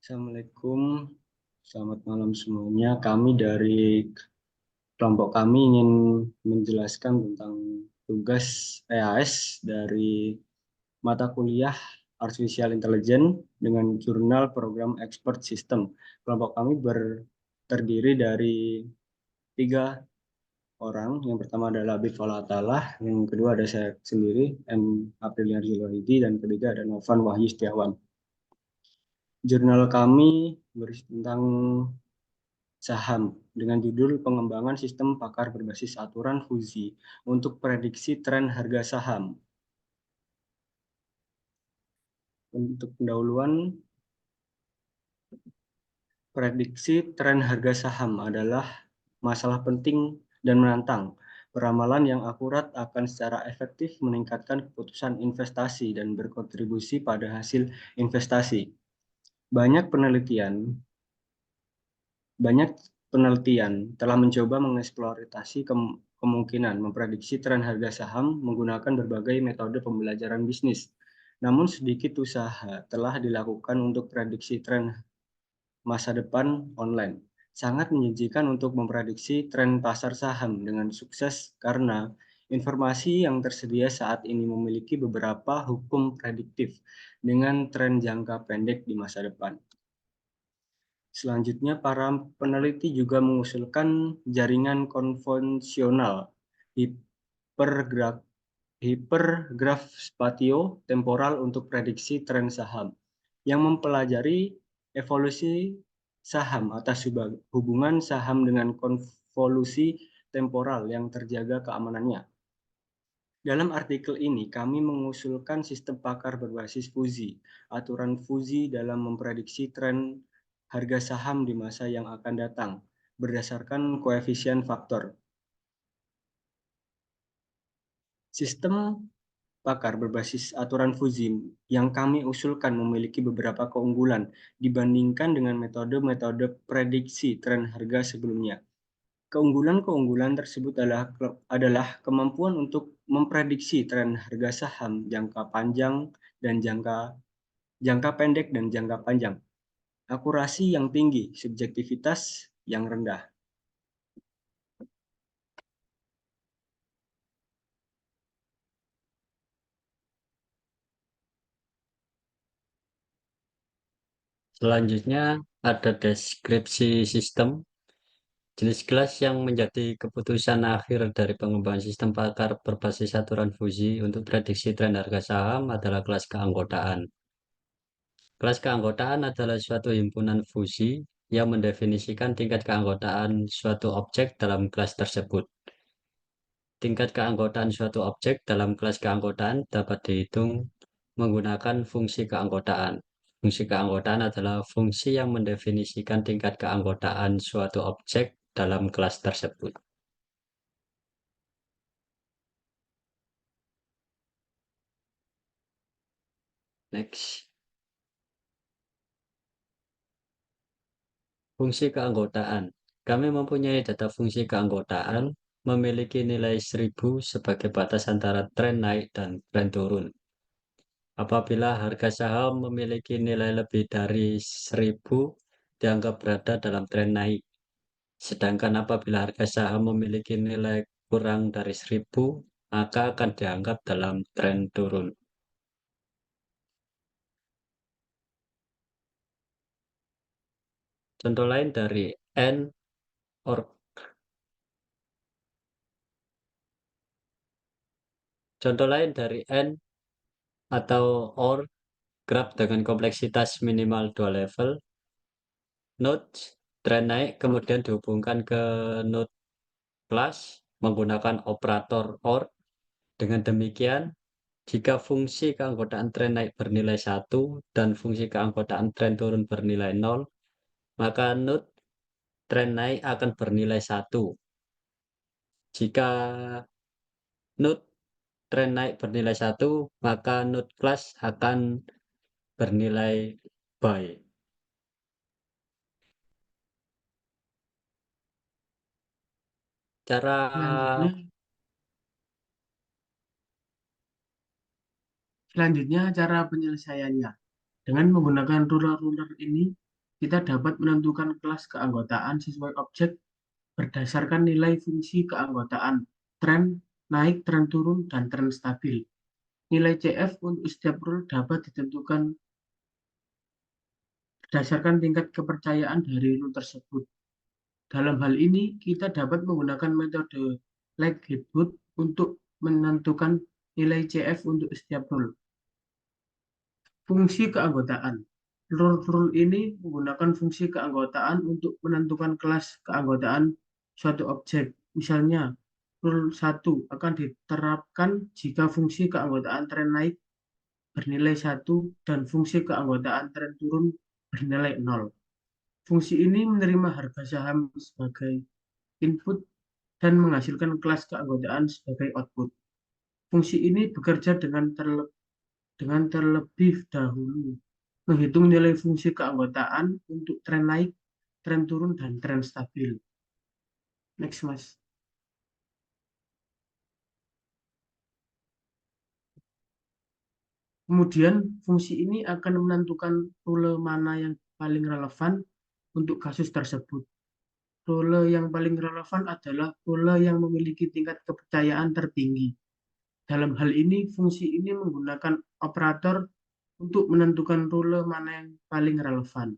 Assalamualaikum, selamat malam semuanya. Kami dari kelompok kami ingin menjelaskan tentang tugas EAS dari mata kuliah Artificial Intelligence dengan jurnal program Expert System. Kelompok kami terdiri dari tiga orang. Yang pertama adalah Habib Falah Atalah, yang kedua ada saya sendiri, M. Aprilian Zulwahidi, dan ketiga ada Novan Wahyu Setiawan. Jurnal kami berisi tentang saham dengan judul Pengembangan Sistem Pakar Berbasis Aturan Fuzi untuk Prediksi Tren Harga Saham. Untuk pendahuluan, prediksi tren harga saham adalah masalah penting dan menantang. Peramalan yang akurat akan secara efektif meningkatkan keputusan investasi dan berkontribusi pada hasil investasi. Banyak penelitian Banyak penelitian telah mencoba mengeksplorasi kemungkinan memprediksi tren harga saham menggunakan berbagai metode pembelajaran bisnis. Namun sedikit usaha telah dilakukan untuk prediksi tren masa depan online. Sangat menjanjikan untuk memprediksi tren pasar saham dengan sukses karena informasi yang tersedia saat ini memiliki beberapa hukum prediktif dengan tren jangka pendek di masa depan. Selanjutnya, para peneliti juga mengusulkan jaringan konvensional hipergraf, hipergraf spatio-temporal untuk prediksi tren saham yang mempelajari evolusi saham atas hubungan saham dengan konvolusi temporal yang terjaga keamanannya. Dalam artikel ini, kami mengusulkan sistem pakar berbasis fuzi, aturan fuzi dalam memprediksi tren harga saham di masa yang akan datang, berdasarkan koefisien faktor. Sistem pakar berbasis aturan fuzi yang kami usulkan memiliki beberapa keunggulan dibandingkan dengan metode-metode prediksi tren harga sebelumnya. Keunggulan-keunggulan tersebut adalah kemampuan untuk memprediksi tren harga saham jangka panjang dan jangka pendek dan jangka panjang, akurasi yang tinggi, subjektivitas yang rendah. Selanjutnya ada deskripsi sistem. Jenis kelas yang menjadi keputusan akhir dari pengembangan sistem pakar berbasis aturan fuzi untuk prediksi tren harga saham adalah kelas keanggotaan. Kelas keanggotaan adalah suatu himpunan fuzi yang mendefinisikan tingkat keanggotaan suatu objek dalam kelas tersebut. Tingkat keanggotaan suatu objek dalam kelas keanggotaan dapat dihitung menggunakan fungsi keanggotaan. Fungsi keanggotaan adalah fungsi yang mendefinisikan tingkat keanggotaan suatu objek dalam kelas tersebut. Next. Fungsi keanggotaan. Kami mempunyai data fungsi keanggotaan memiliki nilai 1000 sebagai batas antara tren naik dan tren turun. Apabila harga saham memiliki nilai lebih dari 1000, dianggap berada dalam tren naik. Sedangkan apabila harga saham memiliki nilai kurang dari 1000, maka akan dianggap dalam tren turun. Contoh lain dari N or Contoh lain dari N atau OR graf dengan kompleksitas minimal 2 level. Node tren naik kemudian dihubungkan ke node plus menggunakan operator OR. Dengan demikian, jika fungsi keanggotaan tren naik bernilai 1 dan fungsi keanggotaan tren turun bernilai 0, maka node tren naik akan bernilai 1. Jika node tren naik bernilai 1, maka node plus akan bernilai buy. Cara Selanjutnya cara penyelesaiannya. Dengan menggunakan ruler-ruler ini, kita dapat menentukan kelas keanggotaan sesuai objek berdasarkan nilai fungsi keanggotaan, tren naik, tren turun, dan tren stabil. Nilai CF untuk setiap rule dapat ditentukan berdasarkan tingkat kepercayaan dari rule tersebut. Dalam hal ini, kita dapat menggunakan metode likelihood untuk menentukan nilai CF untuk setiap rule. Fungsi keanggotaan. Rule ini menggunakan fungsi keanggotaan untuk menentukan kelas keanggotaan suatu objek. Misalnya, rule 1 akan diterapkan jika fungsi keanggotaan tren naik bernilai 1 dan fungsi keanggotaan tren turun bernilai 0. Fungsi ini menerima harga saham sebagai input dan menghasilkan kelas keanggotaan sebagai output. Fungsi ini bekerja dengan terlebih dahulu menghitung nilai fungsi keanggotaan untuk tren naik, tren turun, dan tren stabil. Next, Mas. Kemudian, fungsi ini akan menentukan rule mana yang paling relevan untuk kasus tersebut. Rule yang paling relevan adalah rule yang memiliki tingkat kepercayaan tertinggi. Dalam hal ini, fungsi ini menggunakan operator untuk menentukan rule mana yang paling relevan.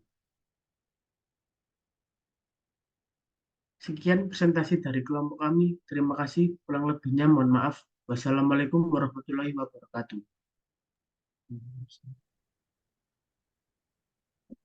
Sekian presentasi dari kelompok kami. Terima kasih. Kurang lebihnya mohon maaf. Wassalamualaikum warahmatullahi wabarakatuh.